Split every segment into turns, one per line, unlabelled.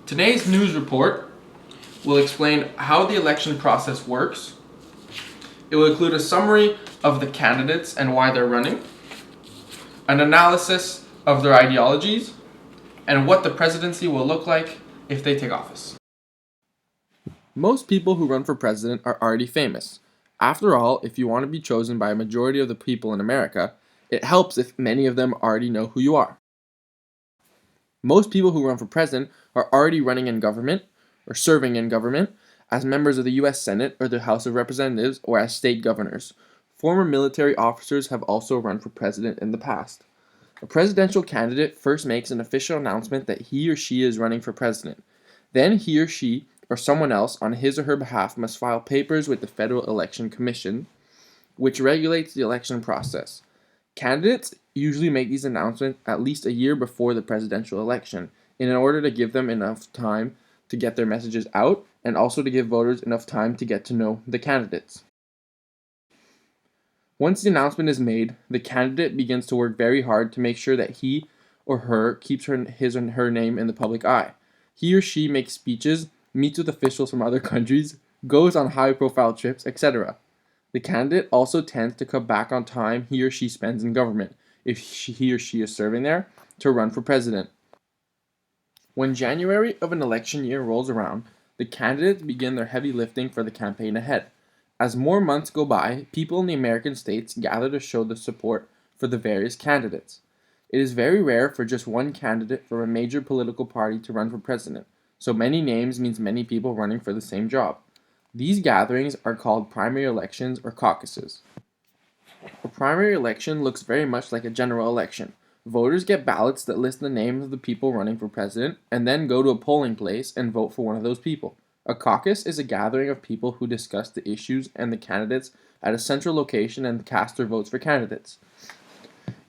Today's news report will explain how the election process works. It will include a summary of the candidates and why they're running, an analysis of their ideologies, and what the presidency will look like if they take office. Most people who run for president are already famous. After all, if you want to be chosen by a majority of the people in America, it helps if many of them already know who you are. Most people who run for president are already running in government or serving in government as members of the US Senate or the House of Representatives or as state governors. Former military officers have also run for president in the past. A presidential candidate first makes an official announcement that he or she is running for president. Then he or she or someone else on his or her behalf must file papers with the Federal Election Commission, which regulates the election process. Candidates usually make these announcements at least a year before the presidential election in order to give them enough time to get their messages out and also to give voters enough time to get to know the candidates. Once the announcement is made, the candidate begins to work very hard to make sure that he or her keeps his or her name in the public eye. He or she makes speeches, meets with officials from other countries, goes on high-profile trips, etc. The candidate also tends to cut back on time he or she spends in government, if he or she is serving there, to run for president. When January of an election year rolls around, the candidates begin their heavy lifting for the campaign ahead. As more months go by, people in the American states gather to show their support for the various candidates. It is very rare for just one candidate from a major political party to run for president, so many names means many people running for the same job. These gatherings are called primary elections or caucuses. A primary election looks very much like a general election. Voters get ballots that list the names of the people running for president and then go to a polling place and vote for one of those people. A caucus is a gathering of people who discuss the issues and the candidates at a central location and cast their votes for candidates.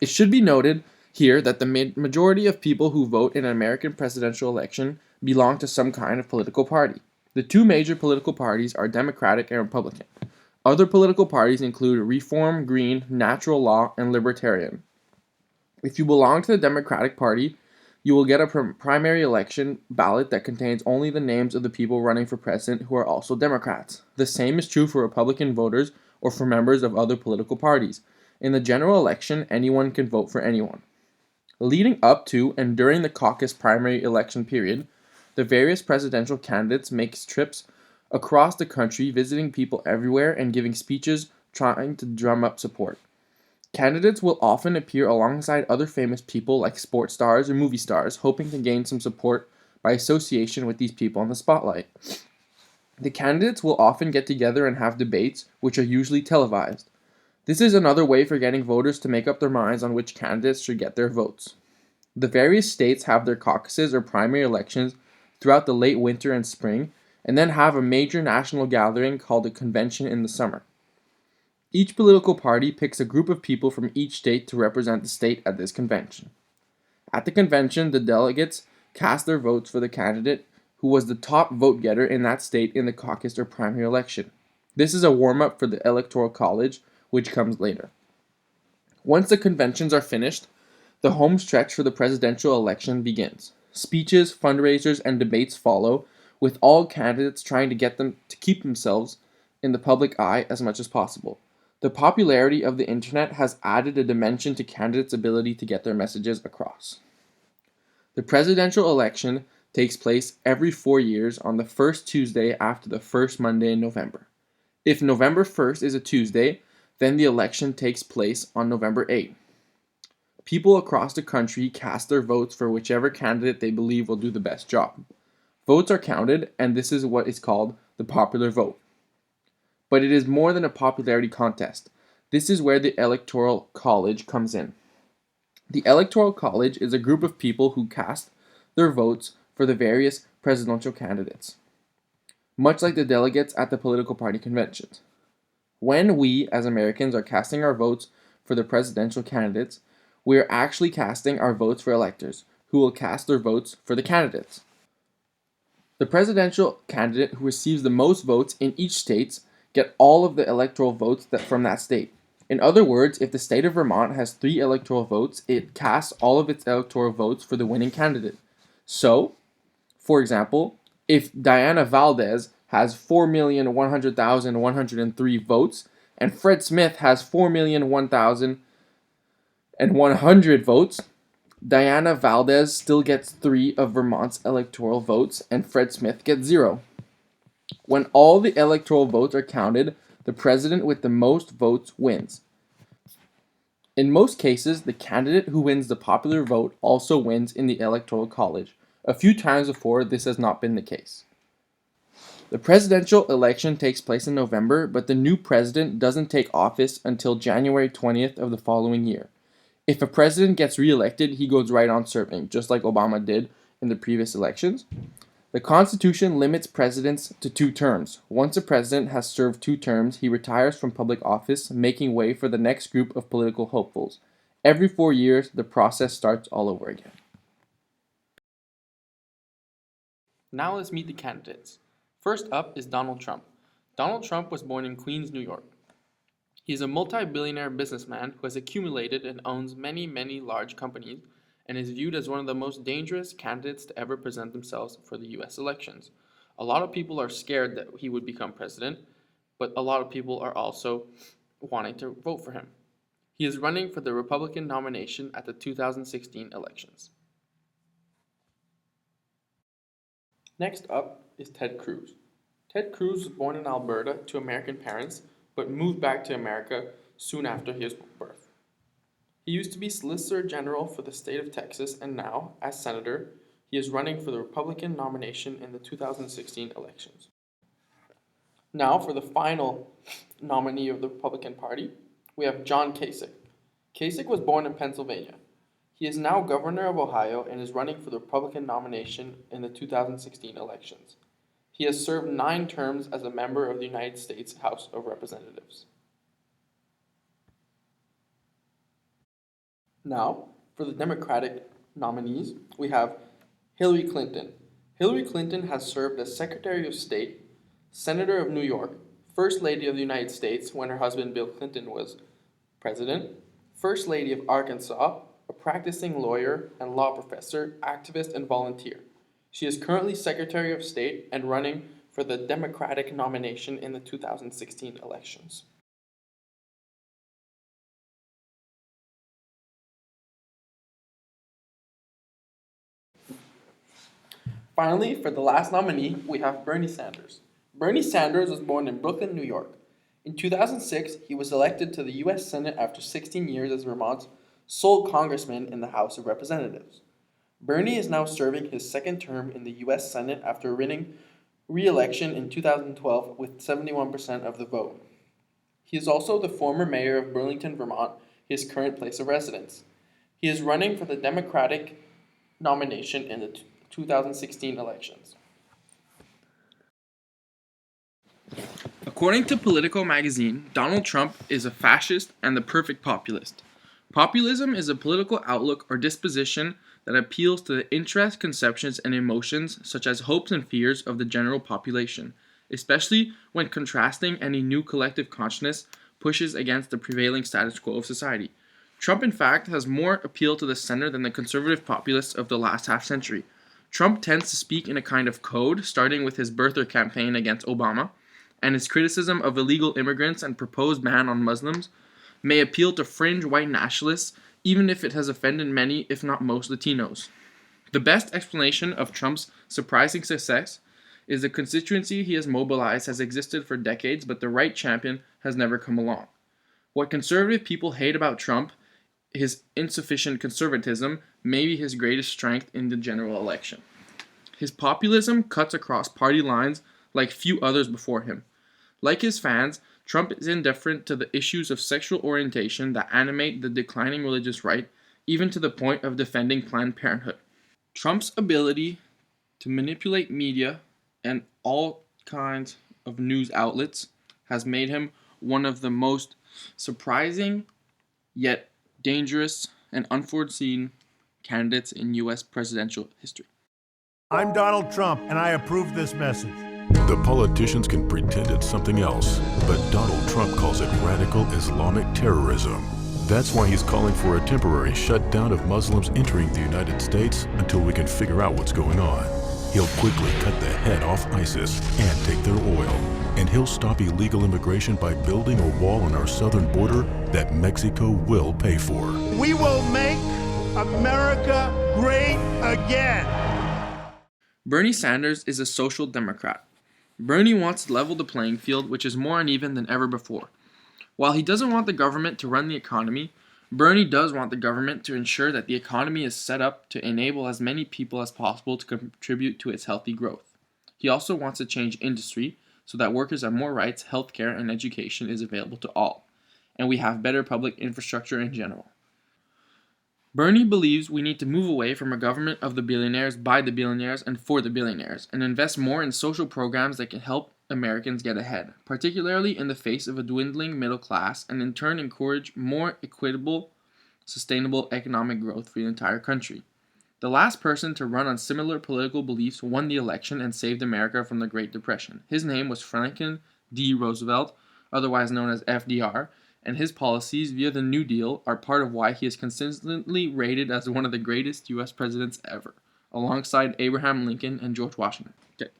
It should be noted here that the majority of people who vote in an American presidential election belong to some kind of political party. The two major political parties are Democratic and Republican. Other political parties include Reform, Green, Natural Law, and Libertarian. If you belong to the Democratic Party, you will get a primary election ballot that contains only the names of the people running for president who are also Democrats. The same is true for Republican voters or for members of other political parties. In the general election, anyone can vote for anyone. Leading up to and during the caucus primary election period, the various presidential candidates make trips across the country, visiting people everywhere and giving speeches trying to drum up support. Candidates will often appear alongside other famous people like sports stars or movie stars, hoping to gain some support by association with these people in the spotlight. The candidates will often get together and have debates, which are usually televised. This is another way for getting voters to make up their minds on which candidates should get their votes. The various states have their caucuses or primary elections throughout the late winter and spring, and then have a major national gathering called a convention in the summer. Each political party picks a group of people from each state to represent the state at this convention. At the convention, the delegates cast their votes for the candidate who was the top vote getter in that state in the caucus or primary election. This is a warm-up for the Electoral College, which comes later. Once the conventions are finished, the home stretch for the presidential election begins. Speeches, fundraisers, and debates follow, with all candidates trying to get them to keep themselves in the public eye as much as possible. The popularity of the internet has added a dimension to candidates' ability to get their messages across. The presidential election takes place every 4 years on the first Tuesday after the first Monday in November. If November 1st is a Tuesday, then the election takes place on November 8th. People across the country cast their votes for whichever candidate they believe will do the best job. Votes are counted, and this is what is called the popular vote. But it is more than a popularity contest. This is where the Electoral College comes in. The Electoral College is a group of people who cast their votes for the various presidential candidates, much like the delegates at the political party conventions. When we, as Americans, are casting our votes for the presidential candidates, we are actually casting our votes for electors, who will cast their votes for the candidates. The presidential candidate who receives the most votes in each state get all of the electoral votes from that state. In other words, if the state of Vermont has 3 electoral votes, it casts all of its electoral votes for the winning candidate. So, For example, if Diana Valdez has 4,100,103 votes and Fred Smith has 4,001,100 votes, Diana Valdez still gets 3 of Vermont's electoral votes and Fred Smith gets 0. When all the electoral votes are counted, the president with the most votes wins. In most cases, the candidate who wins the popular vote also wins in the Electoral College. A few times before, this has not been the case. The presidential election takes place in November, but the new president doesn't take office until January 20th of the following year. If a president gets re-elected, he goes right on serving, just like Obama did in the previous elections. The Constitution limits presidents to 2 terms. Once a president has served 2 terms, he retires from public office, making way for the next group of political hopefuls. Every 4 years, the process starts all over again. Now let's meet the candidates. First up is Donald Trump. Donald Trump was born in Queens, New York. He is a multi-billionaire businessman who has accumulated and owns many, many large companies and is viewed as one of the most dangerous candidates to ever present themselves for the US elections. A lot of people are scared that he would become president, but a lot of people are also wanting to vote for him. He is running for the Republican nomination at the 2016 elections. Next up is Ted Cruz. Ted Cruz was born in Alberta to American parents, but moved back to America soon after his birth. He used to be Solicitor General for the state of Texas, and now, as Senator, he is running for the Republican nomination in the 2016 elections. Now, for the final nominee of the Republican Party, we have John Kasich. Kasich was born in Pennsylvania. He is now governor of Ohio and is running for the Republican nomination in the 2016 elections. He has served 9 terms as a member of the United States House of Representatives. Now, for the Democratic nominees, we have Hillary Clinton. Hillary Clinton has served as Secretary of State, Senator of New York, First Lady of the United States when her husband Bill Clinton was president, First Lady of Arkansas, a practicing lawyer and law professor, activist, and volunteer. She is currently Secretary of State and running for the Democratic nomination in the 2016 elections. Finally, for the last nominee, we have Bernie Sanders. Bernie Sanders was born in Brooklyn, New York. In 2006, he was elected to the U.S. Senate after 16 years as Vermont's sole congressman in the House of Representatives. Bernie is now serving his 2nd term in the U.S. Senate after winning re-election in 2012 with 71% of the vote. He is also the former mayor of Burlington, Vermont, his current place of residence. He is running for the Democratic nomination in the 2016 elections. According to Politico magazine, Donald Trump is a fascist and the perfect populist. Populism is a political outlook or disposition that appeals to the interests, conceptions, and emotions, such as hopes and fears of the general population, especially when contrasting any new collective consciousness pushes against the prevailing status quo of society. Trump, in fact, has more appeal to the center than the conservative populists of the last half-century. Trump tends to speak in a kind of code, starting with his birther campaign against Obama, and his criticism of illegal immigrants and proposed ban on Muslims may appeal to fringe white nationalists, even if it has offended many, if not most, Latinos. The best explanation of Trump's surprising success is the constituency he has mobilized has existed for decades, but the right champion has never come along. What conservative people hate about Trump, his insufficient conservatism, may be his greatest strength in the general election. His populism cuts across party lines like few others before him. Like his fans, Trump is indifferent to the issues of sexual orientation that animate the declining religious right, even to the point of defending Planned Parenthood. Trump's ability to manipulate media and all kinds of news outlets has made him one of the most surprising yet dangerous and unforeseen candidates in U.S. presidential history.
I'm Donald Trump, and I approve this message.
The politicians can pretend it's something else, but Donald Trump calls it radical Islamic terrorism. That's why he's calling for a temporary shutdown of Muslims entering the United States until we can figure out what's going on. He'll quickly cut the head off ISIS and take their oil. And he'll stop illegal immigration by building a wall on our southern border that Mexico will pay for.
We will make America great again.
Bernie Sanders is a social democrat. Bernie wants to level the playing field, which is more uneven than ever before. While he doesn't want the government to run the economy, Bernie does want the government to ensure that the economy is set up to enable as many people as possible to contribute to its healthy growth. He also wants to change industry so that workers have more rights, healthcare, and education is available to all, and we have better public infrastructure in general. Bernie believes we need to move away from a government of the billionaires, by the billionaires, and for the billionaires, and invest more in social programs that can help Americans get ahead, particularly in the face of a dwindling middle class, and in turn encourage more equitable, sustainable economic growth for the entire country. The last person to run on similar political beliefs won the election and saved America from the Great Depression. His name was Franklin D. Roosevelt, otherwise known as FDR, and his policies via the New Deal are part of why he is consistently rated as one of the greatest U.S. presidents ever, alongside Abraham Lincoln and George Washington. Okay.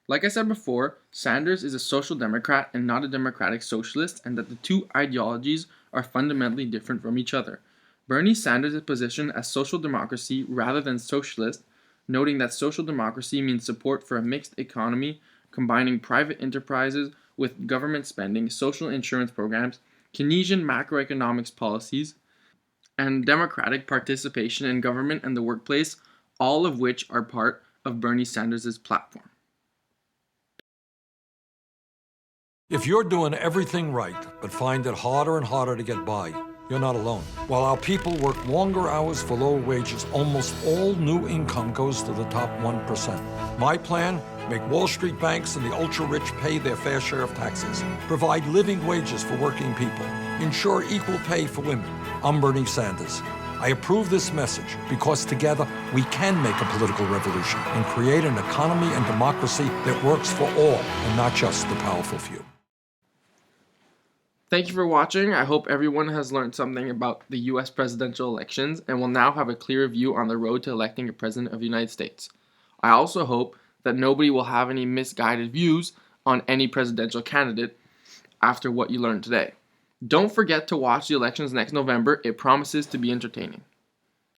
Like I said before, Sanders is a social democrat and not a democratic socialist, and that the two ideologies are fundamentally different from each other. Bernie Sanders' position as social democracy rather than socialist, noting that social democracy means support for a mixed economy, combining private enterprises with government spending, social insurance programs, Keynesian macroeconomics policies, and democratic participation in government and the workplace, all of which are part of Bernie Sanders' platform.
If you're doing everything right, but find it harder and harder to get by, you're not alone. While our people work longer hours for lower wages, almost all new income goes to the top 1%. My plan? Make Wall Street banks and the ultra-rich pay their fair share of taxes. Provide living wages for working people. Ensure equal pay for women. I'm Bernie Sanders. I approve this message because together we can make a political revolution and create an economy and democracy that works for all and not just the powerful few.
Thank you for watching. I hope everyone has learned something about the U.S. presidential elections and will now have a clear view on the road to electing a president of the United States. I also hope that nobody will have any misguided views on any presidential candidate after what you learned today. Don't forget to watch the elections next November. It promises to be entertaining.